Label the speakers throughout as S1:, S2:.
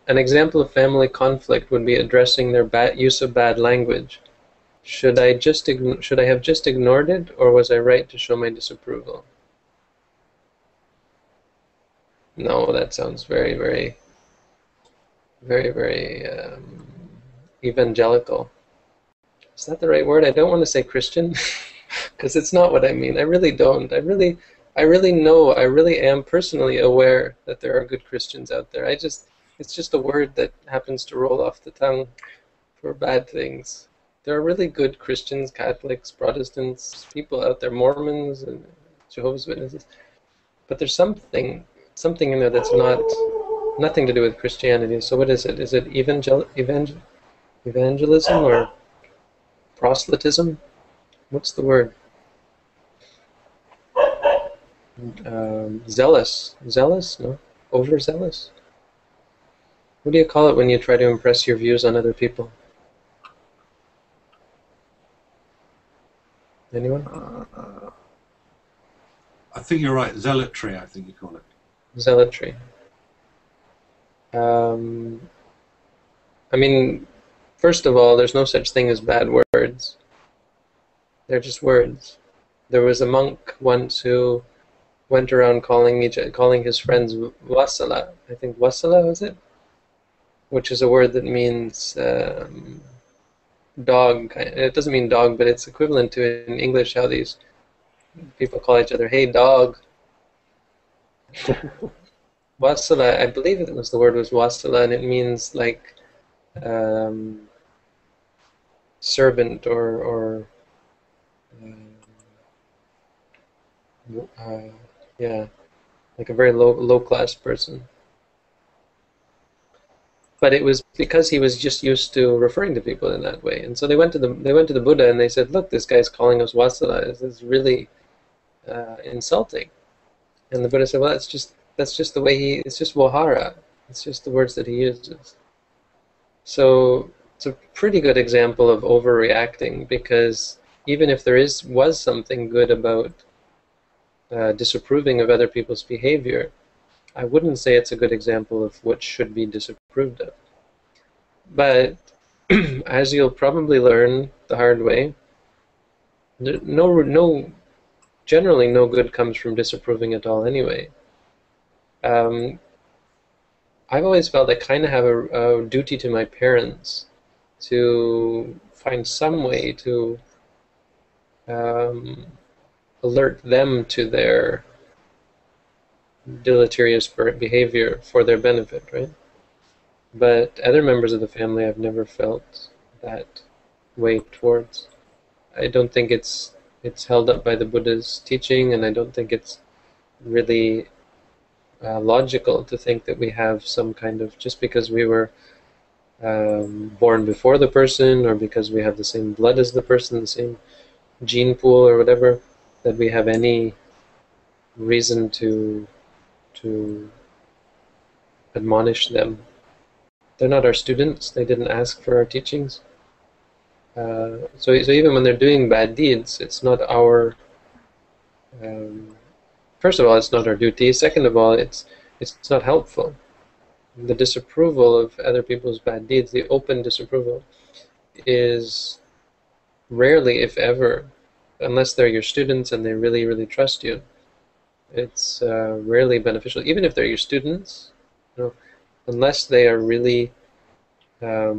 S1: An example of family conflict would be addressing their bad use of bad language. Should I have just ignored it, or was I right to show my disapproval? No, that sounds very, very, very, very evangelical. Is that the right word? I don't want to say Christian, because it's not what I mean. I really don't. I really know. I really am personally aware that there are good Christians out there. It's just a word that happens to roll off the tongue for bad things. There are really good Christians, Catholics, Protestants, people out there, Mormons and Jehovah's Witnesses. But there's something in there that's nothing to do with Christianity. So what is it? Is it evangelism or proselytism? What's the word? Zealous. Zealous? No. Overzealous? What do you call it when you try to impress your views on other people? Anyone?
S2: I think you're right. Zealotry, I think you call it.
S1: Zealotry. I mean, first of all, there's no such thing as bad words. They're just words. There was a monk once who went around calling his friends Wasala. I think Wasala was it? Which is a word that means dog. It doesn't mean dog, but it's equivalent to in English how these people call each other, hey dog. Wasala, I believe it was the word was wasala, and it means like servant or yeah, like a very low class person. But it was because he was just used to referring to people in that way, and so they went to the Buddha and they said, "Look, this guy's calling us wasala. This is really insulting." And the Buddha said, "Well, that's just the way it's just Vahara. It's just the words that he uses." So it's a pretty good example of overreacting, because even if there was something good about disapproving of other people's behavior, I wouldn't say it's a good example of what should be disapproved of. But as you'll probably learn the hard way, generally no good comes from disapproving at all anyway. I've always felt I kind of have a duty to my parents to find some way to alert them to their deleterious behavior for their benefit, right? But other members of the family I've never felt that way towards. I don't think it's held up by the Buddha's teaching, and I don't think it's really logical to think that we have some kind of, just because we were born before the person, or because we have the same blood as the person, the same gene pool or whatever, that we have any reason to admonish them. They're not our students. They didn't ask for our teachings. So even when they're doing bad deeds, it's not our. First of all, it's not our duty. Second of all, it's not helpful. The disapproval of other people's bad deeds, the open disapproval, is rarely, if ever, unless they're your students and they really, really trust you, it's rarely beneficial. Even if they're your students, unless they are really I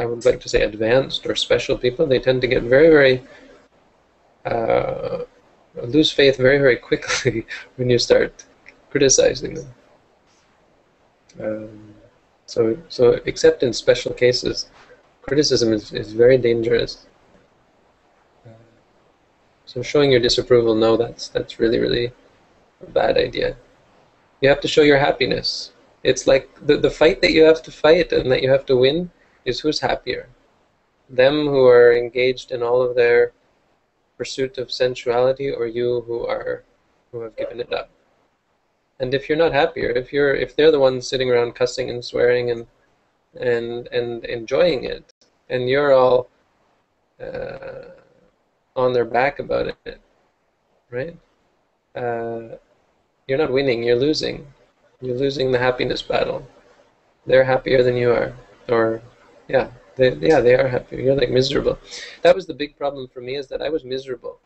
S1: would like to say advanced or special people, they tend to get very, very lose faith very, very quickly when you start criticizing them. So except in special cases, criticism is very dangerous. So showing your disapproval, no, that's really, really a bad idea. You have to show your happiness. It's like the fight that you have to fight and that you have to win is who's happier. Them who are engaged in all of their pursuit of sensuality, or you who have given it up. And if you're not happier, if they're the ones sitting around cussing and swearing and enjoying it, and you're all on their back about it, right? You're not winning, you're losing. You're losing the happiness battle. They're happier than you are, or yeah, they are happier. You're like miserable. That was the big problem for me, is that I was miserable.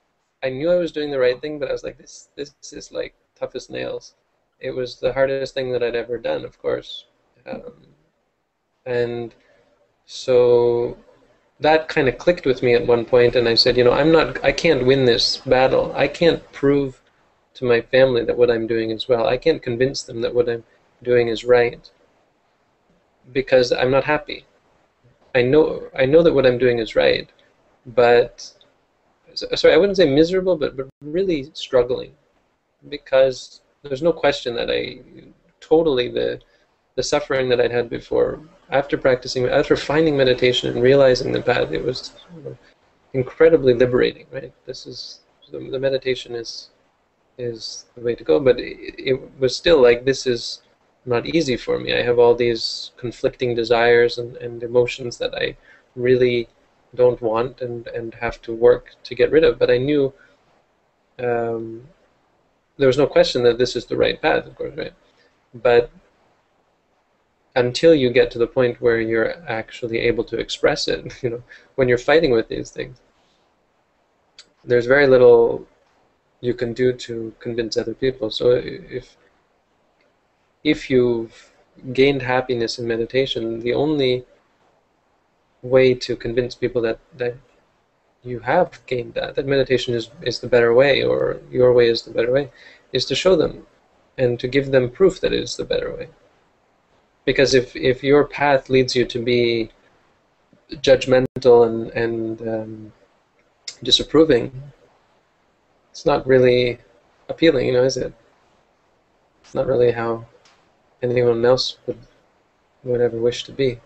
S1: I knew I was doing the right thing, but I was like, this is like tough as nails. It was the hardest thing that I'd ever done, of course, um, and so that kind of clicked with me at one point, and I said, I can't win this battle. I can't prove to my family that what I'm doing is well. I can't convince them that what I'm doing is right because I'm not happy. I know that what I'm doing is right, but sorry, I wouldn't say miserable, but really struggling, because there's no question that I totally the suffering that I'd had before, after finding meditation and realizing the path, it was incredibly liberating, right? This is the meditation is the way to go, but it was still like, this is not easy for me. I have all these conflicting desires and emotions that I really don't want and have to work to get rid of. But I knew um, there was no question that this is the right path, of course, right? But until you get to the point where you're actually able to express it, when you're fighting with these things, there's very little you can do to convince other people. So if you've gained happiness in meditation, the only way to convince people that you have gained that meditation is the better way, or your way is the better way, is to show them and to give them proof that it is the better way. Because if your path leads you to be judgmental and disapproving, it's not really appealing, is it? It's not really how anyone else would ever wish to be.